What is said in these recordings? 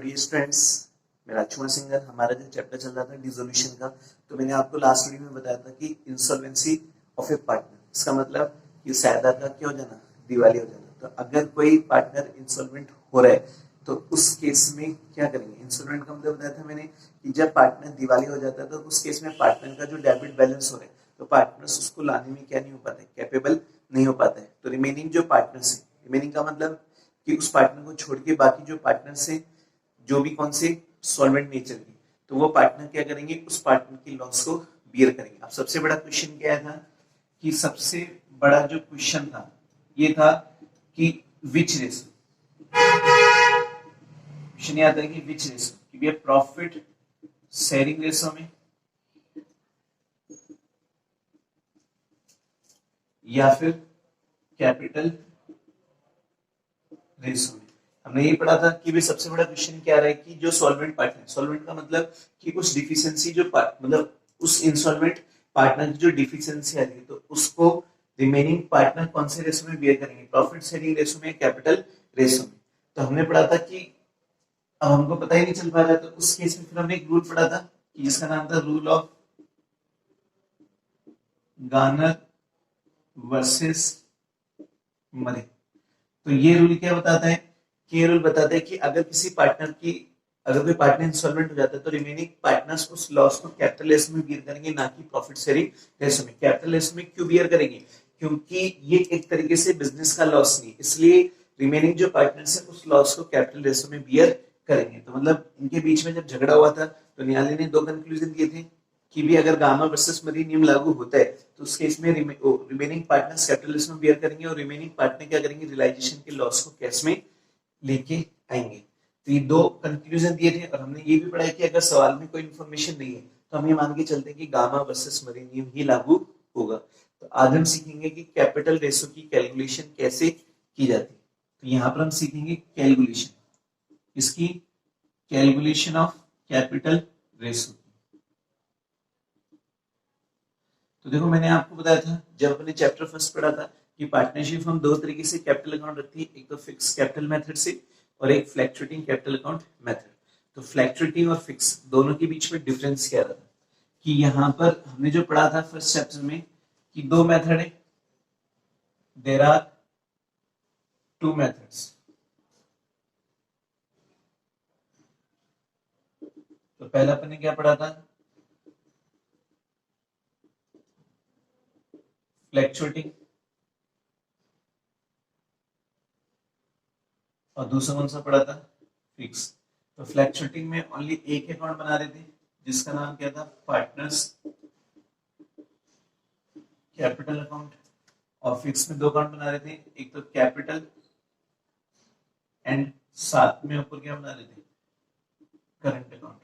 Dear students, मैं राजकुमार singer. हमारा जो चैप्टर चल रहा था डिसोल्यूशन का, तो मैंने आपको लास्ट वीडियो में बताया था कि इंसॉल्वेंसी ऑफ ए पार्टनर, इसका मतलब कि सायदा का क्या हो जाना, दिवाली हो जाना। तो अगर कोई पार्टनर इंसॉल्वेंट हो रहा है तो उस केस में क्या करेंगे। इंसॉल्वेंट का मतलब बताया था मैंने कि जब पार्टनर दिवाली हो जाता है तो उस केस में पार्टनर का जो डेबिट बैलेंस हो रहा है तो पार्टनर्स उसको लाने में क्या नहीं हो पाता है, कैपेबल नहीं हो पाता है। तो रिमेनिंग जो पार्टनर्स है, रिमेनिंग का मतलब कि उस पार्टनर को छोड़ के बाकी जो पार्टनर्स हैं जो भी कौन से सॉल्वेंट नेचर की, तो वो पार्टनर क्या करेंगे, उस पार्टनर की लॉस को बियर करेंगे। अब सबसे बड़ा क्वेश्चन क्या था कि सबसे बड़ा जो क्वेश्चन था ये था कि विच रेशो, क्वेश्चन याद है कि विच रेशो, कि भैया प्रॉफिट शेयरिंग रेशो में या फिर कैपिटल रेशो में। हमने ये पढ़ा था कि भी सबसे बड़ा क्वेश्चन क्या रहा है कि जो सॉल्वेंट पार्टनर, सॉल्वेंट का मतलब कि कुछ डिफिशियंसी जो मतलब उस इंसॉल्वेंट पार्टनर की जो डिफिशियंसी आ रही है तो उसको रिमेनिंग पार्टनर कौन से रेशो में बियर करेंगे, प्रॉफिट शेयरिंग रेशो में, कैपिटल रेशो में। तो हमने पढ़ा था कि अब हमको पता ही नहीं चल पा रहा है तो उस केस में फिर हमने एक रूल पढ़ा था कि जिसका नाम था rule of Garner versus Murray. तो ये रूल क्या बताता है कि ये रूल बताता है कि अगर किसी पार्टनर की, अगर कोई पार्टनर इंसॉल्वेंट हो जाता है तो रिमेनिंग पार्टनर्स उस लॉस को कैपिटल रेशो में बियर करेंगे, ना कि प्रॉफिट शेयरिंग रेशो में। कैपिटल रेशो में क्यों बियर करेंगे, क्योंकि ये एक तरीके से बिजनेस का लॉस नहीं, इसलिए रिमेनिंग जो पार्टनर्स है उस लॉस को कैपिटल रेशो में बियर करेंगे। तो मतलब इनके बीच में जब झगड़ा हुआ था तो न्यायालय ने दो कंक्लूजन दिए थे कि भी अगर गामा वर्सेस मरी नियम लागू होता है तो उस केस में रिमेनिंग पार्टनर्स कैपिटल रेशो में बियर करेंगे और रिमेनिंग पार्टनर क्या करेंगे, रियलाइजेशन के लॉस को कैश में लेके आएंगे। तो ये दो कंक्लूजन दिए थे और हमने ये भी पढ़ा है कि अगर सवाल में कोई इंफॉर्मेशन नहीं है तो हम ये मान के चलते हैं कि गामा वर्सेस मरी नियम ही लागू होगा। तो आज हम सीखेंगे कि कैपिटल रेशो की कैलकुलेशन कैसे की जाती है। तो यहाँ पर हम सीखेंगे कैलकुलेशन, इसकी कैलकुलेशन ऑफ कैपिटल रेशो। तो देखो मैंने आपको बताया था जब अपने चैप्टर फर्स्ट पढ़ा था कि पार्टनरशिप हम दो तरीके से कैपिटल अकाउंट रखती है, एक तो फिक्स कैपिटल मेथड से और एक फ्लैक्चुएटिंग कैपिटल अकाउंट मेथड। तो फ्लैक्चुएटिंग और फिक्स दोनों के बीच में डिफरेंस क्या रहा कि यहाँ पर हमने जो पढ़ा था फर्स्ट चैप्टर में कि दो मेथड है, देयर आर टू मेथड्स। तो पहला अपन ने क्या पढ़ा था, फ्लैक्चुएटिंग, और दूसरा कौन सा पढ़ा था, फिक्स। तो फ्लैक्चुएटिंग में ओनली एक अकाउंट बना रहे थे जिसका नाम क्या था, पार्टनर्स कैपिटल अकाउंट, और फिक्स में दो अकाउंट बना रहे थे, एक तो कैपिटल एंड साथ में ऊपर क्या बना रहे थे, करंट अकाउंट।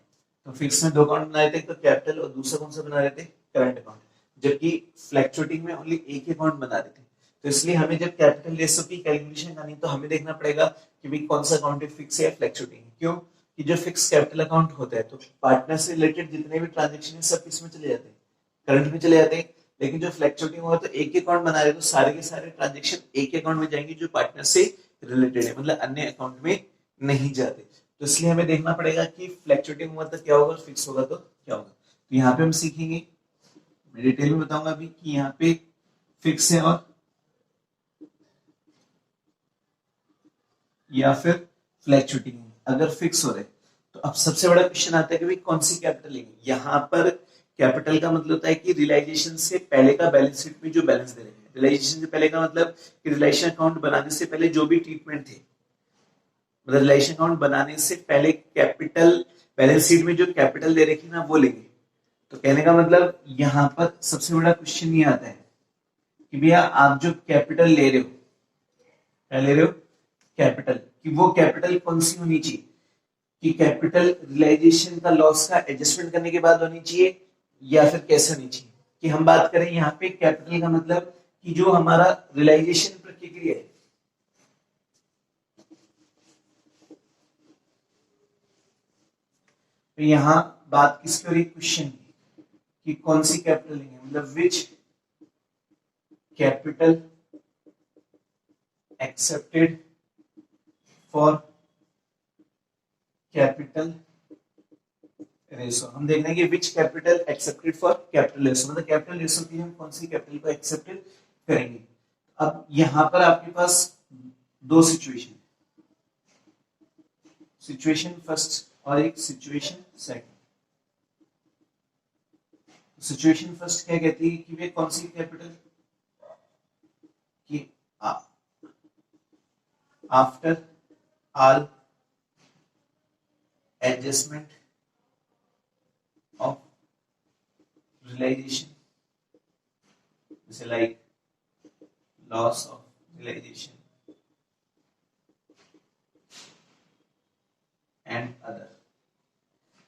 तो फिक्स में दो अकाउंट बना रहे थे, एक तो कैपिटल और दूसरा कौन सा बना रहे थे, करंट अकाउंट। जबकि फ्लैक्चुएटिंग में ओनली एक ही अकाउंट बना रहे थे। तो इसलिए हमें जब कैपिटल रेशो की कैलकुलेशन करनी तो हमें देखना पड़ेगा कि भाई कौन सा अकाउंट है, फिक्स है या फ्लैक्चुएटिंग। क्यों कि जो फिक्स कैपिटल अकाउंट होता है तो पार्टनर से रिलेटेड जितने भी ट्रांजेक्शन है सब किसमें चले जाते हैं, करंट में चले जाते हैं। लेकिन जो फ्लैक्चुएटिंग होगा तो एक ही अकाउंट बना रहे तो सारे के सारे ट्रांजेक्शन एक ही अकाउंट में जाएंगे जो पार्टनर से रिलेटेड है, मतलब अन्य अकाउंट में नहीं जाते। तो इसलिए हमें देखना पड़ेगा कि फ्लैक्चुएटिंग होगा तो क्या होगा, फिक्स होगा तो क्या होगा। तो यहाँ पे हम सीखेंगे, मैं डिटेल में बताऊंगा अभी कि यहाँ पे फिक्स है और या फिर फ्लैक्चुएटिंग है। अगर फिक्स हो रहे तो अब सबसे बड़ा क्वेश्चन आता है कि भाई कौन सी कैपिटल लेंगे। यहाँ पर कैपिटल का मतलब होता है कि रियलाइजेशन से पहले का बैलेंस शीट में जो बैलेंस दे रहे हैं। रियलाइजेशन से पहले का मतलब कि रियलाइजेशन अकाउंट बनाने से पहले जो भी ट्रीटमेंट थे, मतलब रियलाइजेशन अकाउंट बनाने से पहले कैपिटल बैलेंस शीट में जो कैपिटल दे रखी ना वो लेंगे। तो कहने का मतलब यहाँ पर सबसे बड़ा क्वेश्चन ये आता है कि भैया आप जो कैपिटल ले रहे हो, क्या ले रहे हो, कैपिटल, कि वो कैपिटल कौन सी होनी चाहिए, कि कैपिटल रियलाइजेशन का लॉस का एडजस्टमेंट करने के बाद होनी चाहिए या फिर कैसे होनी चाहिए। कि हम बात करें यहाँ पे कैपिटल का मतलब कि जो हमारा रियलाइजेशन प्रक्रिया है, तो यहाँ बात किसकी हो रही, क्वेश्चन की, कि कौन सी कैपिटल लेंगे, मतलब which capital accepted for capital ratio, हम देख रहे हैं कि which capital accepted for capital ratio, मतलब कैपिटल रेशो की हम कौन सी कैपिटल को एक्सेप्ट करेंगे। अब यहां पर आपके पास दो सिचुएशन, सिचुएशन फर्स्ट और एक सिचुएशन सेकंड। सिचुएशन फर्स्ट क्या कहती है कि वे कौन सी कैपिटल कि after all adjustment of realization, like loss of realization and other।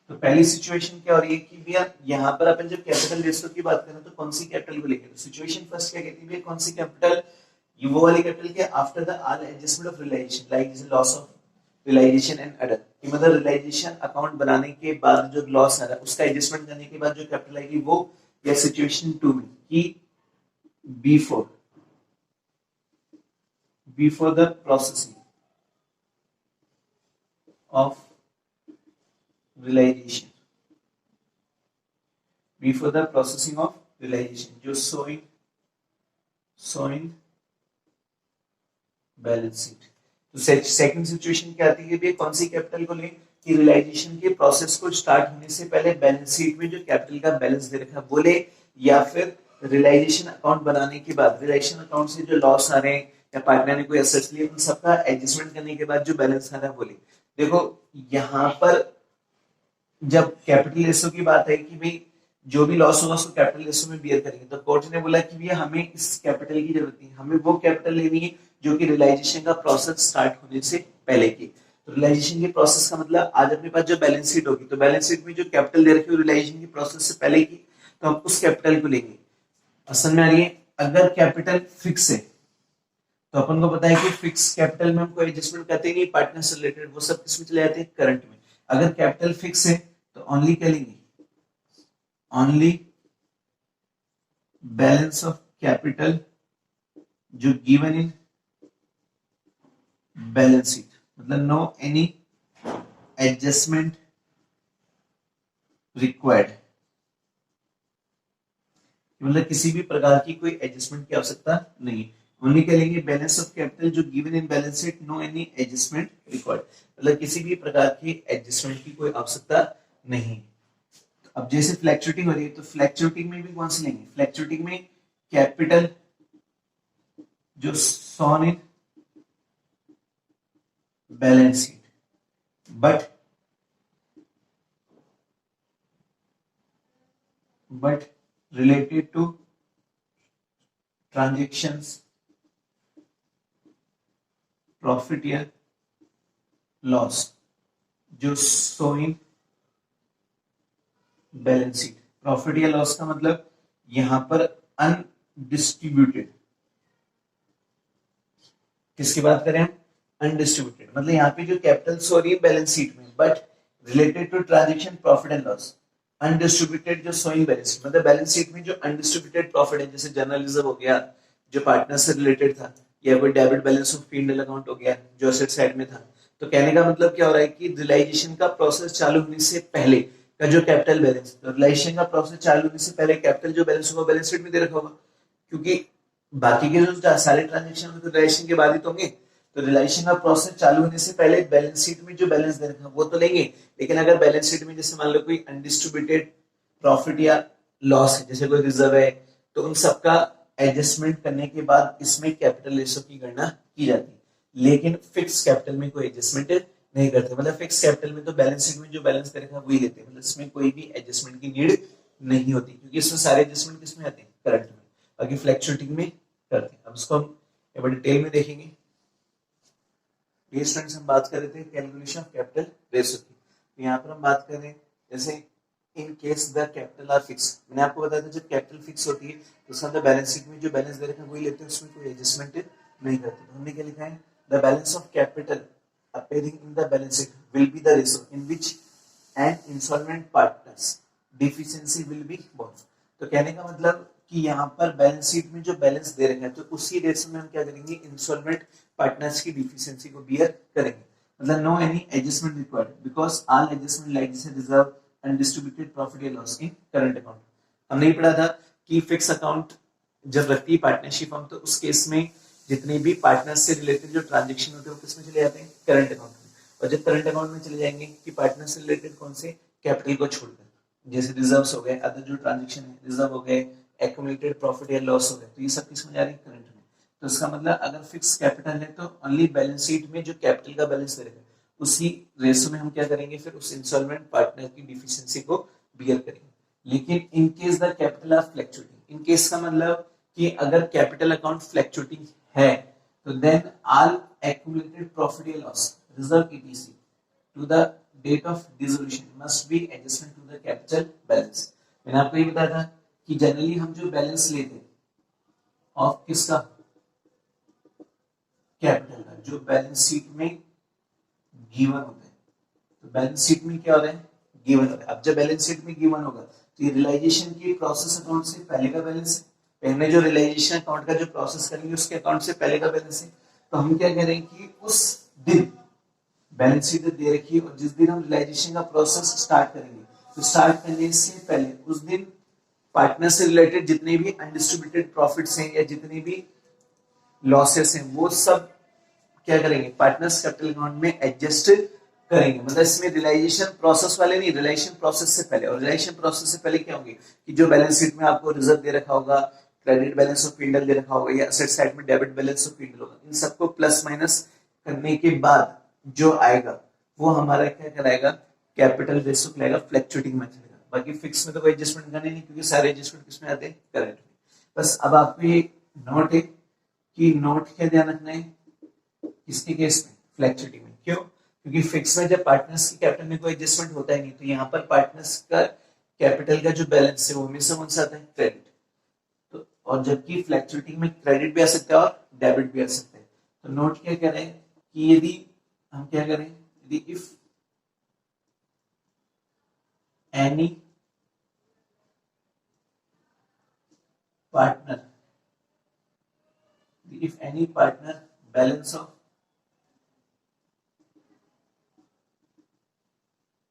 तो पहली सिचुएशन क्या हो रही है कि भैया यहाँ पर अपन जब कैपिटल रेशो की बात करें तो कौन सी कैपिटल को लेंगे, तो सिचुएशन फर्स्ट क्या कहती है कौन सी कैपिटल, ये वो वाली कैपिटल क्या after the all adjustment of realisation, like जैसे loss of realisation and other, कि मतलब रियलाइजेशन अकाउंट बनाने के बाद जो लॉस आ रहा है उसका एडजस्टमेंट करने के बाद जो कैपिटल आएगी वो, या सिचुएशन 2 में कि before the processing of realisation, before the processing of realisation, जो शोइंग बैलेंस शीट। तो सेकंड सिचुएशन क्या आती है, कौन सी कैपिटल को लें कि रियलाइजेशन के प्रोसेस को स्टार्ट होने से पहले बैलेंस शीट में जो कैपिटल का बैलेंस दे रखा है वो ले, या फिर रियलाइजेशन अकाउंट बनाने के बाद रियलाइजेशन अकाउंट से जो लॉस आ रहे हैं या पार्टनर ने कोई एसेट्स लिए उन सबका एडजस्टमेंट करने के बाद जो बैलेंस आ रहा है वो ले। देखो यहाँ पर जब कैपिटल रेशो की बात है कि भाई जो भी लॉस होगा उसको कैपिटल रेशो में बियर करेंगे, तो कोर्ट ने बोला कि भैया हमें इस कैपिटल की जरूरत नहीं, हमें वो कैपिटल लेनी है जो कि रियलाइजेशन का प्रोसेस स्टार्ट होने से पहले की। तो रियलाइजेशन के प्रोसेस का मतलब आज अपने पास जो बैलेंस शीट होगी तो बैलेंस शीट में जो कैपिटल दे रखी है रियलाइजेशन की प्रोसेस से पहले की, तो हम उस कैपिटल को लेंगे। असल में आ रही है अगर कैपिटल फिक्स है तो अपन को पता है कि फिक्स कैपिटल में हम कोई एडजस्टमेंट करते ही नहीं, पार्टनर से रिलेटेड वो सब किसमें चले जाते हैं, करंट में। अगर कैपिटल फिक्स है तो ओनली क्या लेंगे, ओनली बैलेंस ऑफ कैपिटल जो गिवन इन बैलेंस शीट, मतलब नो एनी एडजस्टमेंट रिक्वायर्ड, मतलब किसी भी प्रकार की कोई एडजस्टमेंट की आवश्यकता नहीं। ओनली क्या लेंगे, बैलेंस ऑफ कैपिटल जो given in balance sheet no any adjustment required, मतलब किसी भी प्रकार की एडजस्टमेंट की कोई आवश्यकता नहीं। अब जैसे फ्लैक्चुएटिंग हो रही है तो फ्लैक्चुएटिंग में भी कौन सी लेंगे, फ्लैक्चुएटिंग में कैपिटल जो shown in balance sheet but related to transactions profit या लॉस जो शोइंग बैलेंस शीट। प्रॉफिट या लॉस का मतलब यहां पर अनडिस्ट्रीब्यूटेड, किसकी बात करें हम, अनडिस्ट्रीब्यूटेड, मतलब यहाँ पे जो कैपिटल सो रही है बैलेंस शीट में but related to transaction profit and loss. Undistributed जो शोइंग बैलेंस शीट, मतलब बैलेंस शीट में जो अनडिस्ट्रीब्यूटेड प्रॉफिट है, जैसे जर्नल रिजर्व हो गया जो पार्टनर से रिलेटेड था, या कोई debit balance of P&L account हो गया जो एसेट साइड में था। तो कहने का मतलब क्या हो रहा है कि रियलाइजेशन का प्रोसेस चालू होने से पहले का जो कैपिटल बैलेंस, तो रियलाइजेशन का प्रोसेस चालू होने से पहले कैपिटल जो बैलेंस होगा बैलेंस शीट में दे रखा होगा, क्योंकि बाकी के जो सारे ट्रांजेक्शन तो रियलाइजेशन के बाद ही तो होंगे। तो रियलाइजेशन का प्रोसेस चालू होने से पहले बैलेंस शीट में जो बैलेंस दे रखा वो तो लेंगे, लेकिन अगर बैलेंस शीट में जैसे मान लो कोई अनडिस्ट्रीब्यूटेड प्रॉफिट या लॉस है, जैसे कोई रिजर्व है, तो उन सबका एडजस्टमेंट करने के बाद इसमें कैपिटल रेशो की गणना की जाती है, लेकिन फिक्स कैपिटल में कोई एडजस्टमेंट नहीं करते। मतलब फिक्स कैपिटल में तो बैलेंस शीट में जो बैलेंस दे रखा वही लेते हैं, मतलब इसमें कोई भी एडजस्टमेंट की नीड नहीं होती, क्योंकि इसमें सारे एडजस्टमेंट किसमें आते हैं, करंट में, बाकी फ्लैक्चुएटिंग में करते हैं। अब इसको हम डिटेल में देखेंगे। ये स्टूडेंट्स हम बात कर रहे थे कैलकुलेशन ऑफ कैपिटल रेशो की, तो यहाँ पर हम बात कर रहे हैं जैसे इन case the capital are fix. मैंने आपको बताया था जब कैपिटल फिक्स होती है तो उसका अंदर बैलेंस शीट में जो बैलेंस दे रखा है वही लेते हैं, उसमें कोई एडजस्टमेंट नहीं करते। तो हमने क्या लिखा है, the balance of capital appearing in the balance sheet will be the ratio in which an insolvent partners deficiency will be borne। तो कहने का मतलब कि यहाँ पर बैलेंस शीट में जो बैलेंस दे रखे हैं तो उसी रेशो में हम क्या करेंगे, इंसॉल्वेंट पार्टनर्स की डिफिशियंसी को बियर करेंगे। मतलब no any adjustment required because all adjustment like जैसे रिजर्व एंड डिस्ट्रीब्यूटेड प्रॉफिट या लॉस इन करंट अकाउंट। हमने ये पढ़ा था कि फिक्स अकाउंट जब रखती है पार्टनरशिप हम, तो उस केस में जितने भी पार्टनर से रिलेटेड जो ट्रांजेक्शन होते हैं वो किसमें चले जाते हैं, करंट अकाउंट में। और जब करंट अकाउंट में चले जाएंगे कि पार्टनर से रिलेटेड कौन से, कैपिटल को छोड़कर, जैसे रिजर्व्स हो गए, अदर जो ट्रांजेक्शन है रिजर्व हो गए, एक्यूमुलेटेड प्रॉफिट या लॉस हो गए, तो ये सब किसमें जा रहे हैं, करंट में। तो इसका मतलब अगर फिक्स कैपिटल है तो ओनली बैलेंस शीट में जो कैपिटल का बैलेंस रहेगा उसी रेशो में हम क्या करेंगे, फिर उस इंस्टॉलमेंट पार्टनर की डिफिशिएंसी को बियर करेंगे। लेकिन in case the capital are fluctuating, in case का मतलब कि अगर कैपिटल अकाउंट फ्लक्चुएटिंग है तो देन ऑल एक्यूमुलेटेड प्रॉफिट या loss, reserve ETC to the date of dissolution must be adjustment to the capital balance. मैंने आपको ये बताया था कि जनरली हम जो बैलेंस लेते हैं ऑफ किसका, कैपिटल का, जो बैलेंस शीट में गिवन होता है। तो बैलेंस शीट में क्या होता है, गिवन होता है। अब जब बैलेंस शीट में गिवन होगा तो ये रियलाइजेशन की प्रोसेस अकाउंट से पहले का बैलेंस है, पहले जो रियलाइजेशन अकाउंट का जो प्रोसेस करेंगे उसके अकाउंट से पहले का बैलेंस है। तो हम क्या करें कि उस दिन बैलेंस शीट दे रखी है और जिस दिन हम रियलाइजेशन का प्रोसेस स्टार्ट करेंगे तो स्टार्ट करने से पहले उस दिन पार्टनर से रिलेटेड जितने भी अनडिस्ट्रीब्यूटेड प्रॉफिट्स हैं या जितने भी लॉसेस हैं वो सब क्या करेंगे, पार्टनर्स कैपिटल अकाउंट में एडजस्ट करेंगे। मतलब इसमें रियलाइजेशन प्रोसेस वाले नहीं, रियलाइजेशन प्रोसेस से पहले। और रियलाइजेशन प्रोसेस से पहले क्या होंगे कि जो बैलेंस शीट में आपको रिजर्व दे रखा होगा, क्रेडिट बैलेंस ऑफ P&L दे रखा होगा या असेट साइड में डेबिट बैलेंस ऑफ P&L होगा, इन सबको प्लस माइनस करने के बाद जो आएगा वो हमारा क्या कराएगा, कैपिटल रेशो कहलाएगा, फ्लक्चुएटिंग में चलेगा। बाकी फिक्स में तो कोई एडजस्टमेंट करने नहीं क्योंकि सारे एडजस्टमेंट किसमें आते हैं, करंट में। बस अब आपको ये नोट है कि नोट क्या ध्यान रखना है किसके केस में, फ्लक्चुएटिंग में। क्यों, क्योंकि फिक्स में जब पार्टनर्स की कैपिटल में कोई एडजस्टमेंट होता ही नहीं, तो यहाँ पर पार्टनर्स का कैपिटल का जो बैलेंस है वो हमेशा कौन सा आता है, क्रेडिट। तो और जबकि फ्लक्चुएटिंग में क्रेडिट भी आ सकता है और डेबिट भी आ सकता है। तो नोट क्या कह रहे हैं कि यदि हम क्या करें, यदि if any partner, if any partner balance of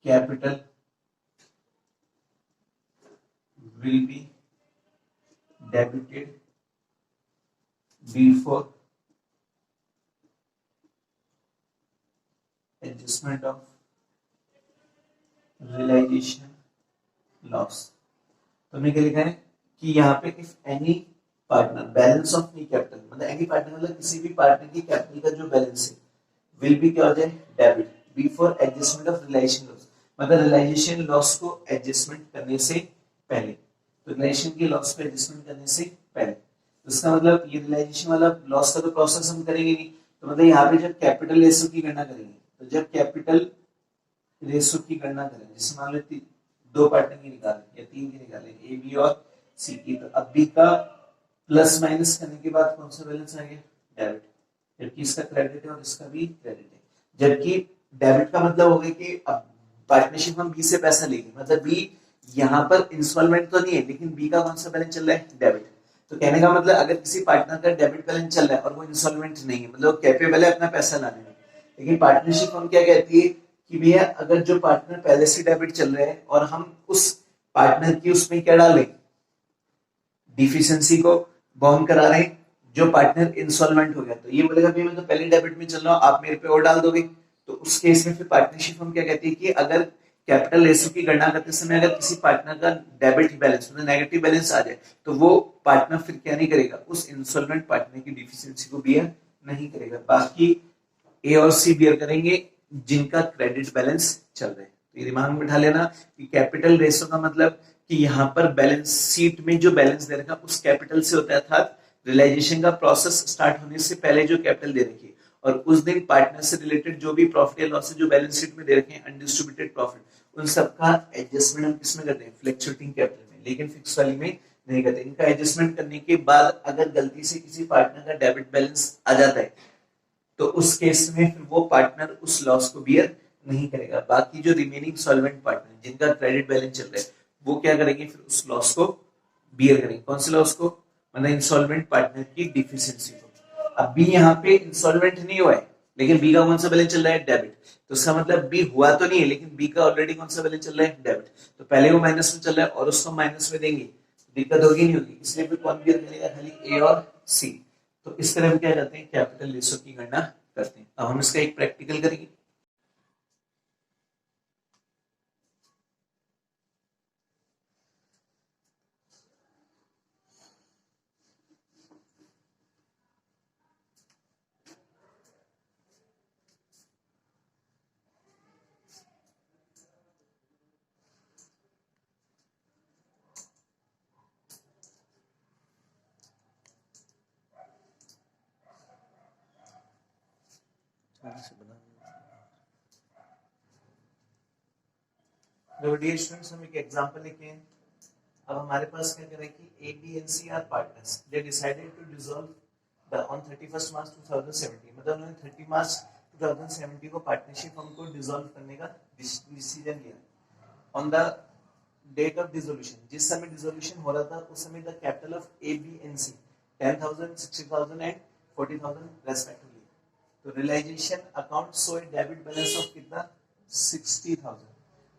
capital will be debited before adjustment of realization loss। तो हमने क्या लिखा है कि यहाँ पे if any partner balance of knee capital, मतलब एनी पार्टनर मतलब किसी भी पार्टनर की कैपिटल का जो बैलेंस है विल बी क्या हो जाए, debit before adjustment of realisation loss, मतलब रियलाइजेशन लॉस को एडजस्टमेंट करने से पहले। तो रियलाइजेशन की लॉस को एडजस्टमेंट करने से पहले, तो इसका मतलब ये रियलाइजेशन वाला लॉस का तो प्रोसेस हम करेंगे नहीं। तो मतलब यहाँ पे जब कैपिटल रेशो की गणना करेंगे, तो जब कैपिटल रेशो की गणना करेंगे, जैसे मान लो दो पार्टनर की निकालें या तीन की निकालें, ए बी और सी की, तो अब बी का प्लस माइनस करने के बाद कौन सा बैलेंस आ गया, डेबिट, जबकि इसका क्रेडिट है और इसका भी क्रेडिट है। जबकि डेबिट का मतलब हो गया कि अब पार्टनरशिप हम बी से पैसा लेंगे, मतलब बी यहाँ पर इंस्टॉलमेंट तो नहीं है लेकिन बी का कौन सा बैलेंस चल रहा है, डेबिट। तो कहने का मतलब अगर किसी पार्टनर का डेबिट बैलेंस चल रहा है और वो इंस्टॉलमेंट नहीं है, मतलब कैपेबल है अपना पैसा लाने में, लेकिन पार्टनरशिप हम क्या कहती है कि भैया अगर जो पार्टनर पहले से डेबिट चल रहे हैं और हम उस पार्टनर की उसमें क्या डालें, डिफिशियंसी को बॉन्ड करा रहे हैं, जो पार्टनर इंस्टॉलमेंट हो गया तो ये बोलेगा भाई मैं तो पहले डेबिट में चल रहा हूँ, आप मेरे पे और डाल दोगे। तो उस केस में फिर पार्टनरशिप हम क्या कहते हैं कि अगर कैपिटल रेशो की गणना करते समय अगर किसी पार्टनर का डेबिट बैलेंस मतलब नेगेटिव बैलेंस आ जाए तो वो पार्टनर फिर क्या नहीं करेगा, उस इंस्टॉलमेंट पार्टनर की डिफिशियंसी को बियर नहीं करेगा। बाकी ए और सी बियर करेंगे जिनका क्रेडिट बैलेंस चल रहा है। तो ये दिमाग में बिठा लेना कि कैपिटल रेशो का मतलब कि यहाँ पर बैलेंस शीट में जो बैलेंस दे रखा उस कैपिटल से होता है, अर्थात रियलाइजेशन का प्रोसेस स्टार्ट होने से पहले जो कैपिटल दे रखी है, और उस दिन पार्टनर से रिलेटेड जो भी प्रॉफिट या लॉस जो बैलेंस शीट में दे रखे हैं अनडिस्ट्रीब्यूटेड प्रॉफिट, उन सबका एडजस्टमेंट हम किसमें करते हैं, फ्लक्चुएटिंग कैपिटल में, लेकिन फिक्स वाली में नहीं करते। इनका एडजस्टमेंट करने के बाद अगर गलती से किसी पार्टनर का डेबिट बैलेंस आ जाता है तो उस केस में फिर वो पार्टनर उस लॉस को बियर नहीं करेगा। बाकी जो रिमेनिंग सॉल्वेंट पार्टनर जिनका क्रेडिट बैलेंस चल रहा है वो क्या करेंगे, फिर उस लॉस को बियर करेंगे। कौन से लॉस को, मतलब इंसॉल्वेंट पार्टनर की डिफिशियंसी को। अब भी यहाँ पे इंसॉल्वेंट नहीं हुआ है लेकिन बी का कौन सा बैलेंस चल रहा है, डेबिट। तो इसका मतलब बी हुआ तो नहीं है, लेकिन बी का ऑलरेडी कौन सा बैलेंस चल रहा है, डेबिट। तो पहले वो माइनस में चल रहा है और उसको माइनस में देंगे, दिक्कत होगी नहीं होगी, इसलिए फिर कौन क्लियर करेगा, खाली ए और सी। तो इस तरह हम क्या करते हैं, कैपिटल रेशियो की गणना करते हैं। अब हम इसका एक प्रैक्टिकल करेंगे। डियर स्टूडेंट्स, हम एक एग्जांपल लेके हैं। अब हमारे पास क्या करें कि A B and C are partners, they decided to dissolve the on 31 March 2017, मतलब उन्होंने 30 मार्च 2017 को पार्टनरशिप हमको डिसॉल्व करने का डिसीजन लिया। On the date of dissolution, जिस समय डिसोल्यूशन हो रहा था उस समय the capital of A B and C 10,000, 60,000 and 40,000 respectively. तो realisation account show a debit balance of कितना, 60,000।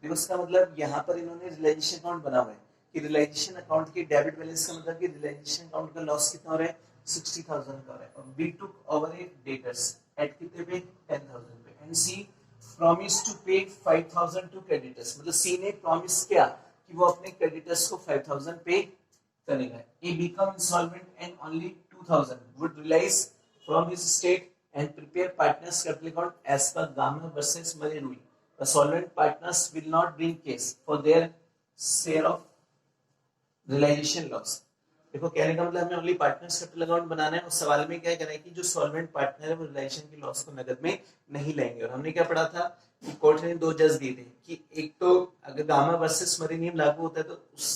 देखो इसका मतलब यहाँ पर इन्होंने रियलाइजेशन अकाउंट बना हुआ है कि रियलाइजेशन अकाउंट के डेबिट बैलेंस का मतलब कि रियलाइजेशन अकाउंट का लॉस कितना हो रहा है, 60,000 का हो रहा है। और we took over a debtors at कितने पे, 10,000 पे, एंड सी प्रॉमिस टू पे 5,000 टू क्रेडिटर्स, मतलब सी ने प्रॉमिस किया कि वो अपने क्रेडिटर्स को 5,000 पे करेगा। A become insolvent and only 2,000 would realise from his estate and prepare partners capital account as per Gamma versus Murray rule. The solvent partners will not bring case for their share of realization loss. देखो कहने का मतलब हमें only partners capital account बनाना है, और सवाल में क्या करें कि जो सॉल्वेंट पार्टनर है वो रिलेशन की लॉस को नगद में नहीं लेंगे। और हमने क्या पढ़ा था कि कोर्ट ने दो जज दिए थे कि एक तो अगर गामा वर्सेस मरी नियम लागू होता है तो उस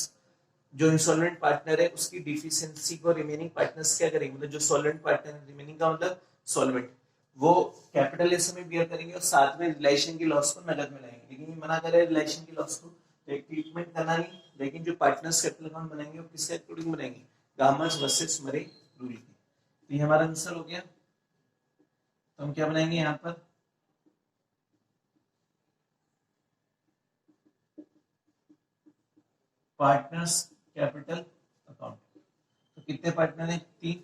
जो इंसॉल्वेंट पार्टनर है उसकी डिफिशियंसी को रिमेनिंग पार्टनर्स क्या करेंगे, मतलब जो सॉल्वेंट पार्टनर है, रिमेनिंग का मतलब सॉल्वेंट, वो कैपिटल लेस में बियर करेंगे और साथ में रिलेशन की लॉस को नगद में लाएंगे। लेकिन ये मना करे रिलेशन की लॉस को, तो एक ट्रीटमेंट करना नहीं, लेकिन जो पार्टनर्स कैपिटल अकाउंट बनाएंगे वो किसके अकॉर्डिंग बनाएंगे, गामर्स वर्सेस मरे रूल की। तो ये हमारा आंसर हो गया। तो हम क्या बनाएंगे यहाँ पर, पार्टनर्स कैपिटल अकाउंट। तो कितने पार्टनर है, 3।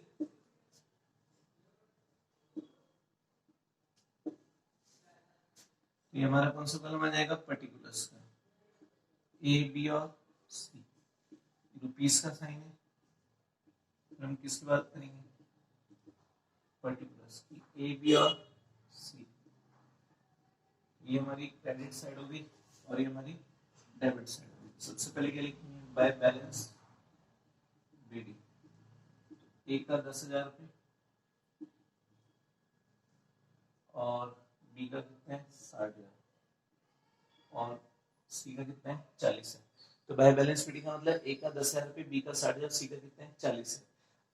ये हमारा कौन सा कॉलम आ जाएगा, पर्टिकुलर्स का, ए बी और सी। रुपीस का साइन है, फिर हम किसकी बात करेंगे, पर्टिकुलर्स की, ए बी और सी। ये हमारी क्रेडिट साइड होगी और ये हमारी डेबिट साइड होगी। सबसे पहले क्या लिखेंगे, बाय बैलेंस बीडी। ए का 10,000 रुपये और बी का कितना है, 60,000 और सी का कितना है, 40 है। तो बाय बैलेंस बीडी का मतलब ए का 10,000 रुपये, बी का 60,000, सी का कितना है, 40 है।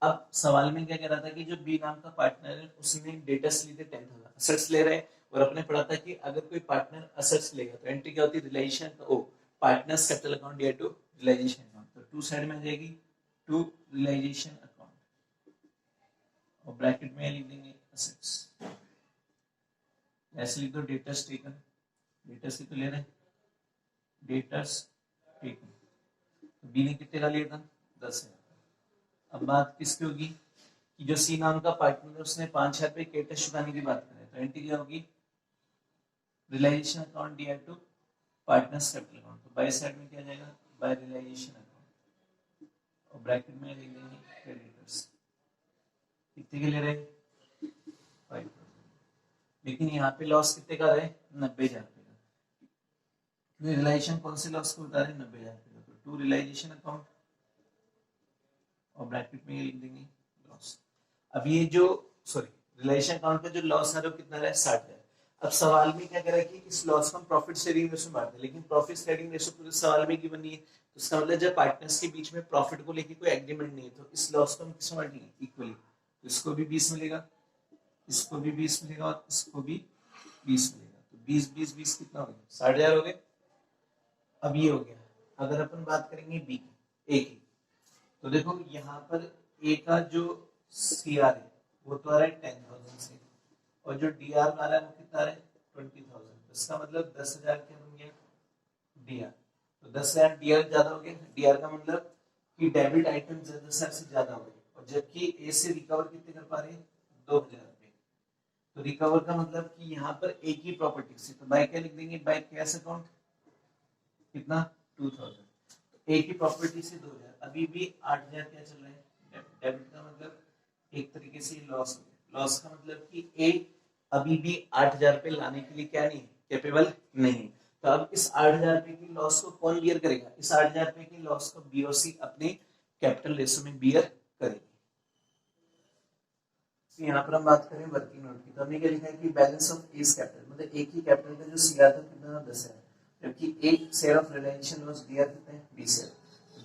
अब सवाल में क्या कह रहा था कि जो बी नाम का पार्टनर है उसने डेटर्स लिए थे 10,000, असेट्स ले रहे हैं। और अपने पढ़ा था कि अगर कोई पार्टनर असेट्स लेगा तो एंट्री क्या होती है, रिलेशन ओ पार्टनर्स कैपिटल अकाउंट या टू रियलाइजेशन अकाउंट। तो टू साइड में आ जाएगी टू रियलाइजेशन अकाउंट और ब्रैकेट में लिख देंगे असेट्स। ऐसे लिख दो डेटर्स टेकन, डेटर्स की तो ले रहे हैं, डेटर्स टेकन। तो बी ने कितने का लिया था, 10,000। अब बात किसकी होगी कि जो सी नाम का पार्टनर है उसने 5,000 रुपए क्रेडिट चुकाने की बात करें, तो एंट्री क्या होगी, रियलाइजेशन अकाउंट दिया टू पार्टनर्स कैपिटल अकाउंट। तो बाय साइड में क्या जाएगा, बाय रियलाइजेशन अकाउंट और ब्रैकेट में लिख देंगे क्रेडिटर्स। कितने के ले रहे हैं, 5,000। लेकिन यहाँ पे लॉस कितने का रहे, 90,000 रुपए का, क्योंकि रियलाइजेशन कौन से लॉस को बता रहे हैं, 90,000 रुपए का। तो टू रियलाइजेशन अकाउंट और ब्रैकेट में ये लिख देंगे लॉस। अब ये जो रिलेशन अकाउंट का जो लॉस है वो कितना रहा है, 60,000। अब सवाल में क्या करा कि इस लॉस को हम प्रॉफिट शेयरिंग रेशो में बांट दें, लेकिन प्रॉफिट शेयरिंग रेशो पूरे सवाल में गिवन नहीं है। तो इसका मतलब जब पार्टनर्स के बीच में प्रॉफिट को लेके कोई एग्रीमेंट नहीं है तो इस लॉस को हम किसमें बांटेंगे, इक्वली। तो इसको भी 20 मिलेगा, इसको भी 20 मिलेगा और इसको भी 20 मिलेगा। तो 20 कितना हो गया, 60,000 हो गए। अब ये हो गया। अगर अपन बात करेंगे बी की, ए की, तो देखो यहाँ पर ए का जो सीआर है वो तो आ रहा है 10,000 से, और जो डीआर वाला है वो कितना है 20,000, इसका मतलब 10,000 क्या बन गया डीआर। तो 10,000 डीआर ज्यादा हो गया, डीआर का मतलब कि डेबिट आइटम 10,000 से ज्यादा हो गए, और जबकि ए से रिकवर कितने कर पा रहे हैं 2,000 रुपए। तो रिकवर का मतलब कि यहाँ पर एक ही प्रॉपर्टी से, तो बाय क्या लिख देंगे, बाय कैश अकाउंट कितना 2,000, तो एक ही प्रॉपर्टी से 2,000, अभी भी 8,000 क्या चल रहा है डेबिट का मतलब एक तरीके से लॉस हो गया। लॉस का मतलब कि ए अभी भी 8,000 रुपए लाने के लिए क्या नहीं कैपेबल नहीं। तो अब इस 8,000 रुपए की लॉस को कौन बियर करेगा, इस 8,000 रुपए की लॉस को बीओसी अपने कैपिटल रेशो में बियर करेगी। तो यहाँ पर हम बात करें वर्किंग नोट की, तो हमने क्या लिखा है कि बैलेंस ऑफ एज कैपिटल मतलब एक ही कैपिटल का जो सीआर था कितना 10 है, जबकि एक share of Reliance loss DR कितना है 20 है,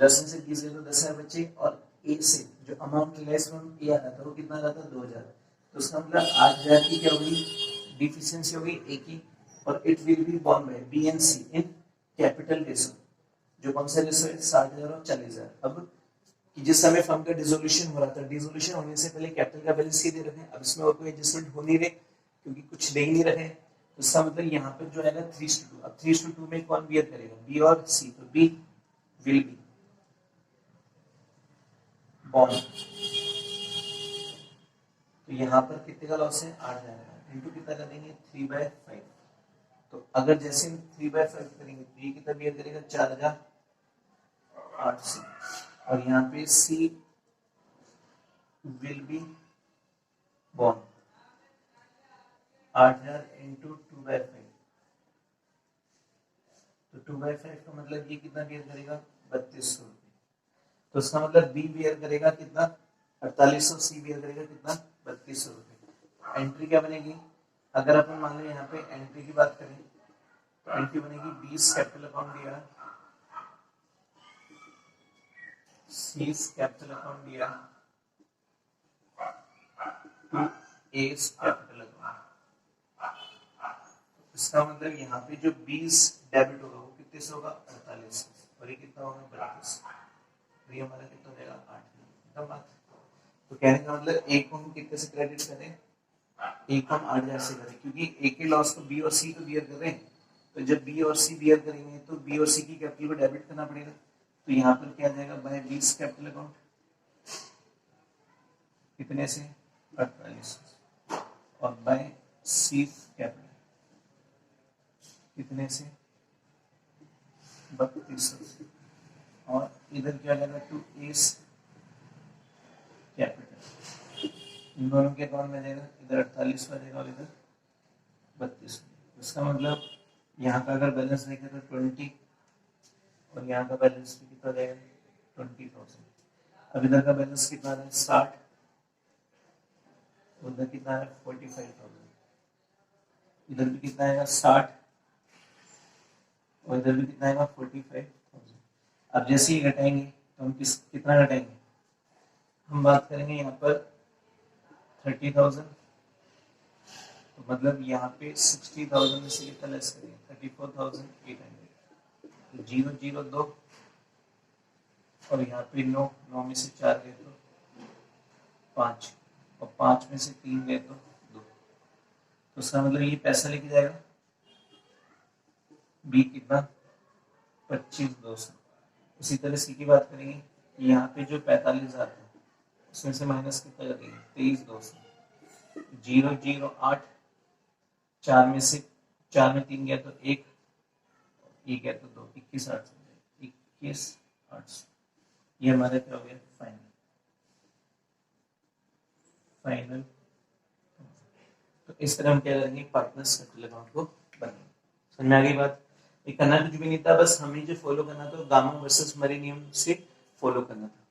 10 में से 20 गए तो 10,000 बचे, और ए से जो अमाउंट रिलाइज फ्रॉम ए आ रहा था वो कितना आ रहा था 2,000, तो उसका मतलब 8,000 की क्या होगी डिफिशियंसी होगी ए की, और it will be born by B and C in capital ratio, जो कौन सा रेशो है 60,000 और 40,000। अब कि जिस समय फर्म का डिसोल्यूशन हो रहा था, डिसोल्यूशन होने से पहले कैपिटल का बैलेंस ही दे रखे हैं, अब इसमें और कोई एडजस्टमेंट हो नहीं रहे क्योंकि कुछ दे ही नहीं रहे, तो इसका मतलब यहाँ पर जो है ना 3:2, अब 3:2 में कौन बियर करेगा बी और सी, तो बी विल बी बॉन्ड, तो यहाँ पर कितने का लॉस है 8,000 इंटू कितना कर देंगे 3/5, तो अगर जैसे 3/5 करेंगे तो ये कितना बियर करेगा 4,800, और यहाँ पे सी विल बी बॉन्ड 8,000 इंटू 2/5, तो 2/5 का मतलब ये कितना बियर करेगा 3,200 रुपये, तो इसका मतलब बी बियर करेगा कितना 4,800, सी बियर करेगा कितना 3,200 रुपये। एंट्री क्या बनेगी, अगर अपन मान लो यहाँ पे एंट्री की बात करें तो एंट्री बनेगी 20 कैपिटल अकाउंट दिया, सीज कैपिटल अकाउंट दिया टू एस कैपिटल अकाउंट, इसका मतलब यहाँ पे जो 20 डेबिट होगा वो कितने से होगा 48, और ये कितना होगा 32, तो ये हमारा कितना हो जाएगा 8 बात। तो कहने का मतलब एक को हम कितने से क्रेडिट करें, एक को हम 8,000 से करें, क्योंकि एक के लॉस को बी और सी को बियर कर रहे हैं, तो जब बी और सी बियर करेंगे तो बी और सी की कैपिटल को डेबिट करना पड़ेगा, तो यहाँ पर क्या जाएगा बाय 20 कैपिटल अकाउंट कितने से 48, और बाय सी कैपिटल कितने से 32, और इधर क्या जाएगा टू एस कैपिटल, इन दोनों के अकाउंट में जाएगा, इधर 48 आ जाएगा और इधर 32, इसका मतलब यहाँ का अगर बैलेंस देखें तो 20, और यहाँ का बैलेंस भी कितना जाएगा 20,000। अब इधर का बैलेंस कितना है 60, उधर कितना है 45,000, इधर भी कितना आएगा 60, और इधर भी कितना आएगा 45,000। अब जैसे ही घटाएंगे तो हम कितना घटाएंगे, हम बात करेंगे यहाँ पर 30,000, तो मतलब यहाँ पे 60,000 में से कितना लेस करेंगे 34,800, तो 0 0 2, और यहाँ पे 9 9 में से 4 गए तो 5, और 5 में से 3 गए तो 2, तो उसका मतलब ये पैसा लेके जाएगा बी कितना 25,200। उसी तरह सी की बात करेंगे, यहाँ पे जो 45,000 है उसमें से माइनस कितना करेंगे 23,200, 0 0 8, 4 में से 4 में 3 गया तो 1, ये गया तो 2, 21,800, 21,800, ये हमारा क्या हो गया फाइनल। तो इस तरह हम क्या करेंगे पार्टनर्स कैपिटल अकाउंट को बनाएंगे। समझ में आ गई बात, ये करना कुछ भी नहीं था, बस हमें जो फॉलो करना था गामा वर्सेस मरी नियम से फॉलो करना था।